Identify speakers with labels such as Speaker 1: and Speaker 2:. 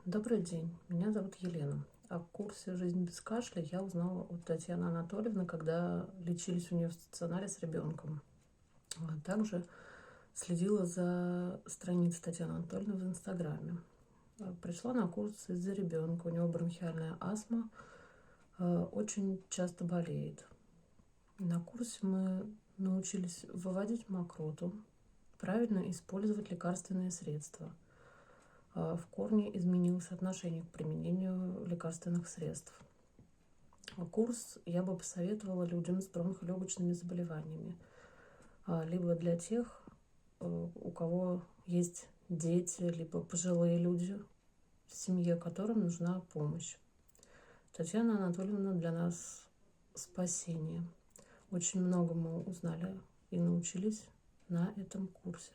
Speaker 1: Добрый день, меня зовут Елена. О курсе «Жизнь без кашля» я узнала от Татьяны Анатольевны, когда лечились у нее в стационаре с ребенком. Также следила за страницей Татьяны Анатольевны в Инстаграме. Пришла на курс из-за ребенка, у него бронхиальная астма, очень часто болеет. На курсе мы научились выводить мокроту, правильно использовать лекарственные средства. В корне изменилось отношение к применению лекарственных средств. Курс я бы посоветовала людям с бронхолегочными заболеваниями, либо для тех, у кого есть дети, либо пожилые люди в семье, которым нужна помощь. Татьяна Анатольевна для нас спасение. Очень много мы узнали и научились на этом курсе.